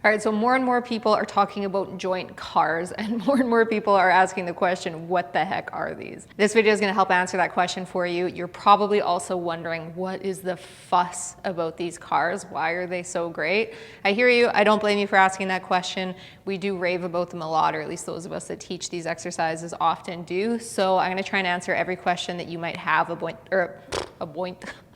All right, so more and more people are talking about joint CARs, and more people are asking the question, what the heck are these? This video is gonna help answer that question for you. You're probably also wondering, what is the fuss about these CARs? Why are they so great? I hear you, I don't blame you for asking that question. We do rave about them a lot, or at least those of us that teach these exercises often do. So I'm gonna try and answer every question that you might have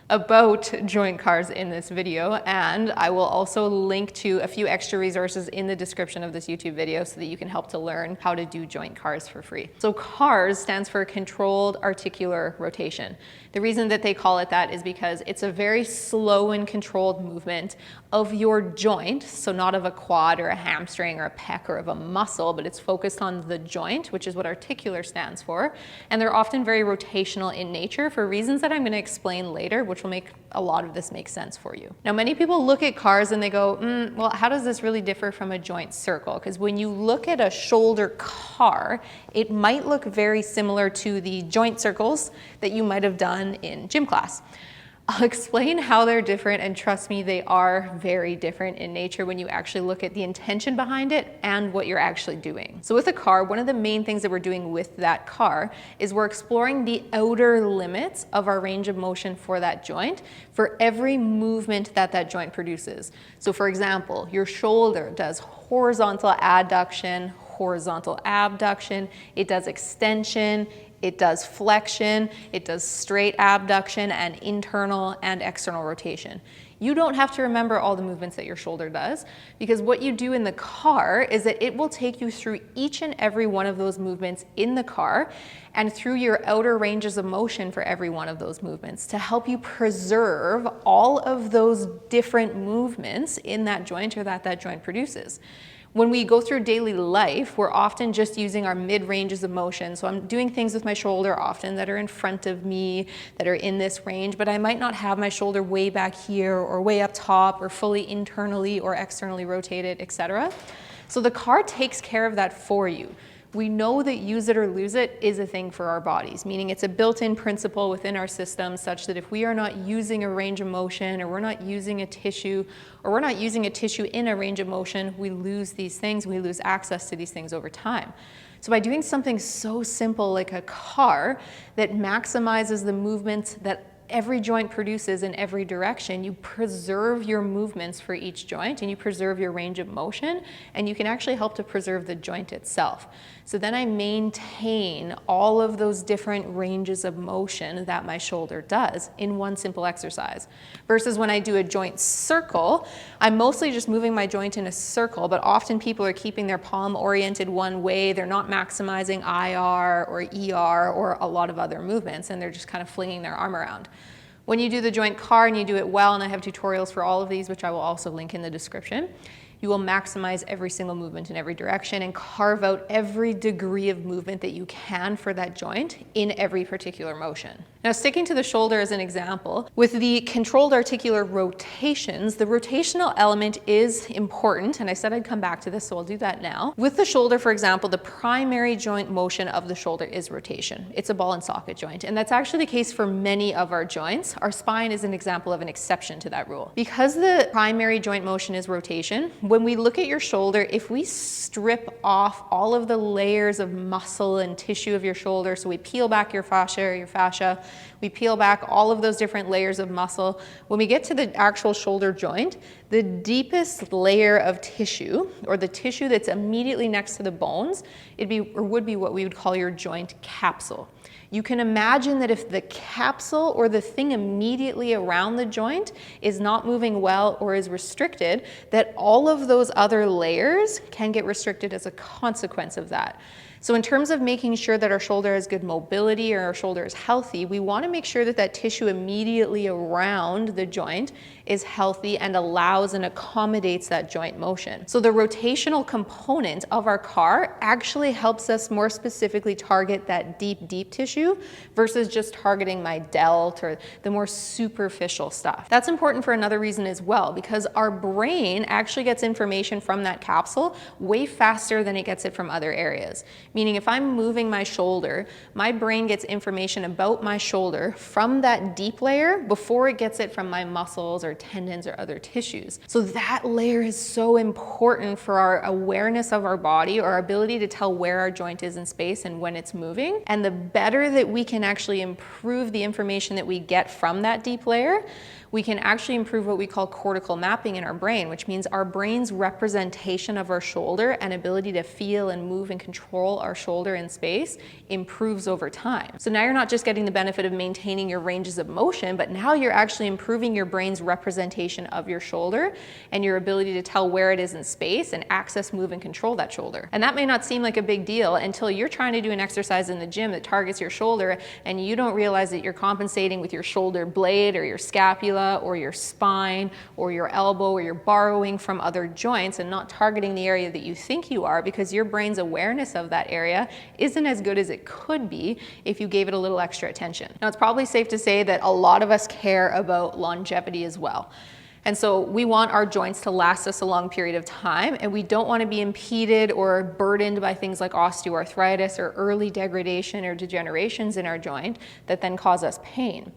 about joint CARs in this video, and I will also link to a few extra resources in the description of this YouTube video so that you can help to learn how to do joint CARs for free. So CARs stands for Controlled Articular Rotation. The reason that they call it that is because it's a very slow and controlled movement of your joint, so not of a quad or a hamstring or a pec or of a muscle, but it's focused on the joint, which is what articular stands for, and they're often very rotational in nature for reasons that I'm going to explain later, which will make a lot of this make sense for you. Now, many people look at CARs and they go, well, how does this really differ from a joint circle? Because when you look at a shoulder CAR, it might look very similar to the joint circles that you might have done in gym class. I'll explain how they're different, and trust me, they are very different in nature when you actually look at the intention behind it and what you're actually doing. So with a CAR, one of the main things that we're doing with that CAR is we're exploring the outer limits of our range of motion for that joint for every movement that that joint produces. So for example, your shoulder does horizontal adduction, horizontal abduction, it does extension, it does flexion, it does straight abduction, and internal and external rotation. You don't have to remember all the movements that your shoulder does, because what you do in the CAR is that it will take you through each and every one of those movements in the CAR and through your outer ranges of motion for every one of those movements to help you preserve all of those different movements in that joint or that joint produces. When we go through daily life, we're often just using our mid ranges of motion. So I'm doing things with my shoulder often that are in front of me, that are in this range, but I might not have my shoulder way back here or way up top or fully internally or externally rotated, etc. So the CAR takes care of that for you. We know that use it or lose it is a thing for our bodies, meaning it's a built-in principle within our system such that if we are not using a range of motion, or we're not using a tissue, or we're not using a tissue in a range of motion, we lose these things, we lose access to these things over time. So by doing something so simple like a CAR that maximizes the movements that every joint produces in every direction, you preserve your movements for each joint and you preserve your range of motion, and you can actually help to preserve the joint itself. So then I maintain all of those different ranges of motion that my shoulder does in one simple exercise. Versus when I do a joint circle, I'm mostly just moving my joint in a circle, but often people are keeping their palm oriented one way. They're not maximizing IR or ER or a lot of other movements, and they're just kind of flinging their arm around. When you do the joint CAR and you do it well, and I have tutorials for all of these, which I will also link in the description, you will maximize every single movement in every direction and carve out every degree of movement that you can for that joint in every particular motion. Now, sticking to the shoulder as an example, with the controlled articular rotations, the rotational element is important, and I said I'd come back to this, so I'll do that now. With the shoulder, for example, the primary joint motion of the shoulder is rotation. It's a ball and socket joint, and that's actually the case for many of our joints. Our spine is an example of an exception to that rule. Because the primary joint motion is rotation, when we look at your shoulder, if we strip off all of the layers of muscle and tissue of your shoulder, so we peel back your fascia, we peel back all of those different layers of muscle, when we get to the actual shoulder joint, the deepest layer of tissue, or the tissue that's immediately next to the bones, would be what we would call your joint capsule. You can imagine that if the capsule or the thing immediately around the joint is not moving well or is restricted, that all of those other layers can get restricted as a consequence of that. So in terms of making sure that our shoulder has good mobility or our shoulder is healthy, we want to make sure that that tissue immediately around the joint is healthy and allows and accommodates that joint motion. So the rotational component of our CAR actually helps us more specifically target that deep tissue versus just targeting my delt or the more superficial stuff. That's important for another reason as well, because our brain actually gets information from that capsule way faster than it gets it from other areas. Meaning if I'm moving my shoulder, my brain gets information about my shoulder from that deep layer before it gets it from my muscles or tendons or other tissues. So that layer is so important for our awareness of our body, or our ability to tell where our joint is in space and when it's moving. And the better that we can actually improve the information that we get from that deep layer, we can actually improve what we call cortical mapping in our brain, which means our brain's representation of our shoulder and ability to feel and move and control our shoulder in space improves over time. So now you're not just getting the benefit of maintaining your ranges of motion, but now you're actually improving your brain's representation of your shoulder and your ability to tell where it is in space and access, move, and control that shoulder. And that may not seem like a big deal until you're trying to do an exercise in the gym that targets your shoulder and you don't realize that you're compensating with your shoulder blade or your scapula or your spine or your elbow, or you're borrowing from other joints and not targeting the area that you think you are, because your brain's awareness of that area isn't as good as it could be if you gave it a little extra attention. Now, it's probably safe to say that a lot of us care about longevity as well. And so we want our joints to last us a long period of time, and we don't want to be impeded or burdened by things like osteoarthritis or early degradation or degenerations in our joint that then cause us pain.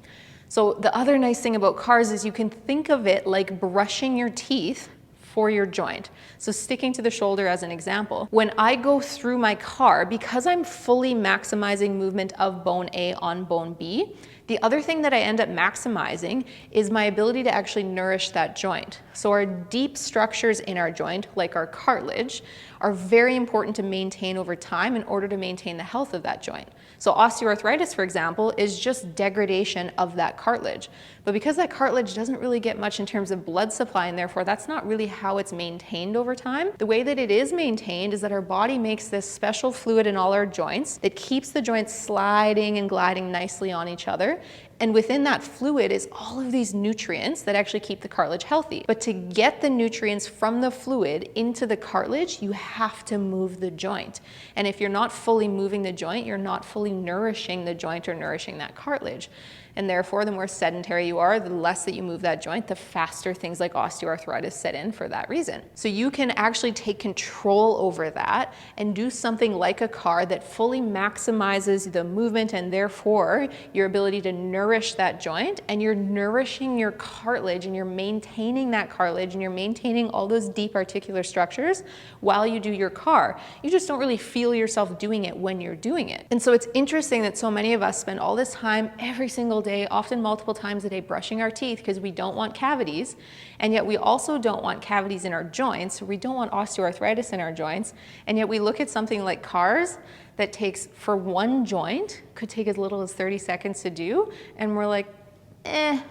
So the other nice thing about CARs is you can think of it like brushing your teeth for your joint. So sticking to the shoulder as an example, when I go through my CAR, because I'm fully maximizing movement of bone A on bone B, the other thing that I end up maximizing is my ability to actually nourish that joint. So our deep structures in our joint, like our cartilage, are very important to maintain over time in order to maintain the health of that joint. So osteoarthritis, for example, is just degradation of that cartilage. But because that cartilage doesn't really get much in terms of blood supply, and therefore that's not really how it's maintained over time, the way that it is maintained is that our body makes this special fluid in all our joints that keeps the joints sliding and gliding nicely on each other. And within that fluid is all of these nutrients that actually keep the cartilage healthy. But to get the nutrients from the fluid into the cartilage, you have to move the joint. And if you're not fully moving the joint, you're not fully nourishing the joint or nourishing that cartilage. And therefore, the more sedentary you are, the less that you move that joint, the faster things like osteoarthritis set in for that reason. So you can actually take control over that and do something like a CAR that fully maximizes the movement and therefore your ability to nourish that joint, and you're nourishing your cartilage and you're maintaining that cartilage and you're maintaining all those deep articular structures while you do your CAR. You just don't really feel yourself doing it when you're doing it. And so it's interesting that so many of us spend all this time every single day, often multiple times a day, brushing our teeth because we don't want cavities, and yet we also don't want cavities in our joints. We don't want osteoarthritis in our joints, and yet we look at something like CARs that takes, for one joint, could take as little as 30 seconds to do, and we're like, and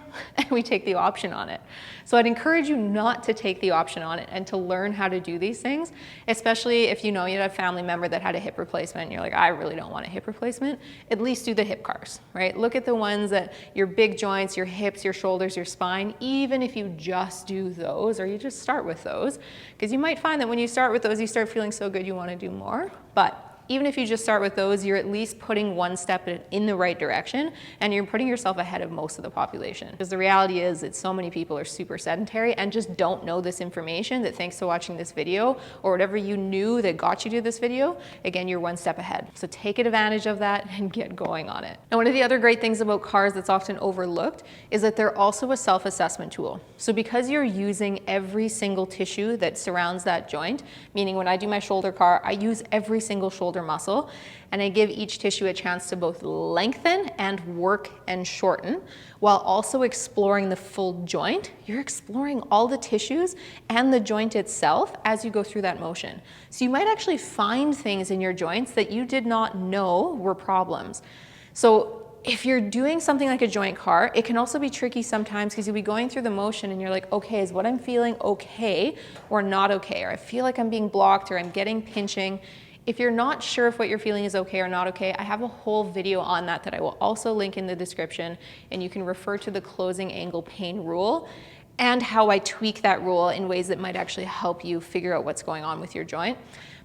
we take the option on it. So I'd encourage you not to take the option on it and to learn how to do these things, especially if you know you had a family member that had a hip replacement and you're like, I really don't want a hip replacement. At least do the hip CARs, right? Look at the ones that your big joints, your hips, your shoulders, your spine, even if you just do those or you just start with those, because you might find that when you start with those, you start feeling so good you want to do more. But even if you just start with those, you're at least putting one step in the right direction, and you're putting yourself ahead of most of the population. Because the reality is that so many people are super sedentary and just don't know this information, that thanks to watching this video or whatever you knew that got you to this video, again, you're one step ahead. So take advantage of that and get going on it. And one of the other great things about CARs that's often overlooked is that they're also a self-assessment tool. So because you're using every single tissue that surrounds that joint, meaning when I do my shoulder CAR, I use every single shoulder muscle, and I give each tissue a chance to both lengthen and work and shorten, while also exploring the full joint. You're exploring all the tissues and the joint itself as you go through that motion. So you might actually find things in your joints that you did not know were problems. So if you're doing something like a joint CAR, it can also be tricky sometimes because you'll be going through the motion and you're like, okay, is what I'm feeling okay or not okay? Or I feel like I'm being blocked or I'm getting pinching. If you're not sure if what you're feeling is okay or not okay, I have a whole video on that I will also link in the description, and you can refer to the closing angle pain rule and how I tweak that rule in ways that might actually help you figure out what's going on with your joint.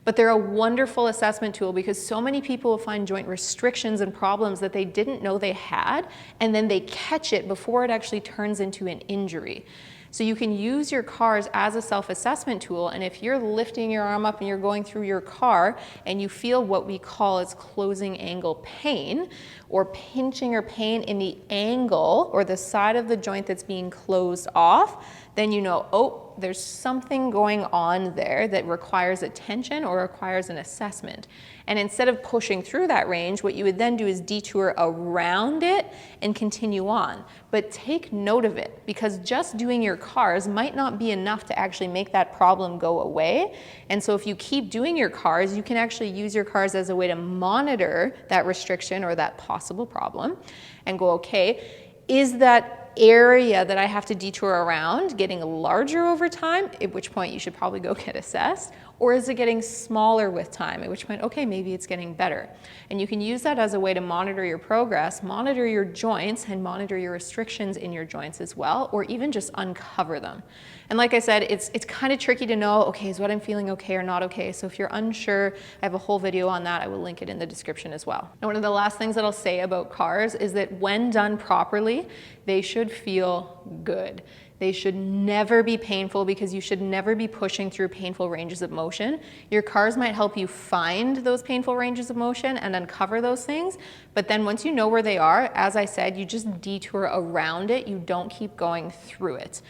But they're a wonderful assessment tool because so many people will find joint restrictions and problems that they didn't know they had, and then they catch it before it actually turns into an injury. So you can use your CARs as a self-assessment tool, and if you're lifting your arm up and you're going through your CAR and you feel what we call as closing angle pain, or pinching or pain in the angle or the side of the joint that's being closed off, then you know, oh, there's something going on there that requires attention or requires an assessment. And instead of pushing through that range, what you would then do is detour around it and continue on. But take note of it, because just doing your CARs might not be enough to actually make that problem go away. And so if you keep doing your CARs, you can actually use your CARs as a way to monitor that restriction or that possible problem and go, okay, is that area that I have to detour around getting larger over time, at which point you should probably go get assessed, or is it getting smaller with time, at which point, okay, maybe it's getting better. And you can use that as a way to monitor your progress, monitor your joints, and monitor your restrictions in your joints as well, or even just uncover them. And like I said, it's kind of tricky to know, okay, is what I'm feeling okay or not okay? So if you're unsure, I have a whole video on that. I will link it in the description as well. And one of the last things that I'll say about CARs is that when done properly, they should feel good. They should never be painful, because you should never be pushing through painful ranges of motion. Your CARs might help you find those painful ranges of motion and uncover those things, but then once you know where they are, as I said, you just detour around it. You don't keep going through it.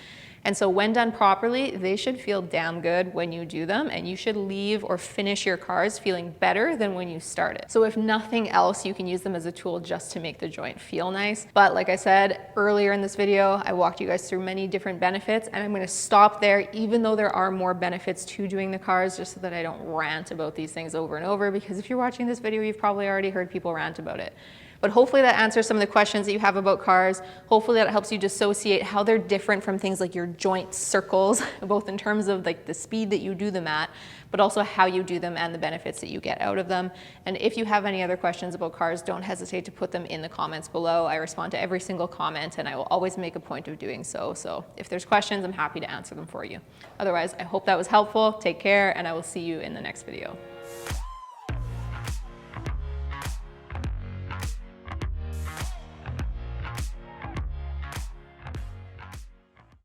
And so when done properly, they should feel damn good when you do them, and you should leave or finish your CARs feeling better than when you started. So if nothing else, you can use them as a tool just to make the joint feel nice. But like I said earlier in this video, I walked you guys through many different benefits, and I'm gonna stop there, even though there are more benefits to doing the CARs, just so that I don't rant about these things over and over, because if you're watching this video, you've probably already heard people rant about it. But hopefully that answers some of the questions that you have about CARs. Hopefully that helps you dissociate how they're different from things like your joint circles, both in terms of like the speed that you do them at, but also how you do them and the benefits that you get out of them. And if you have any other questions about CARs, don't hesitate to put them in the comments below. I respond to every single comment, and I will always make a point of doing so. So if there's questions, I'm happy to answer them for you. Otherwise, I hope that was helpful. Take care, and I will see you in the next video.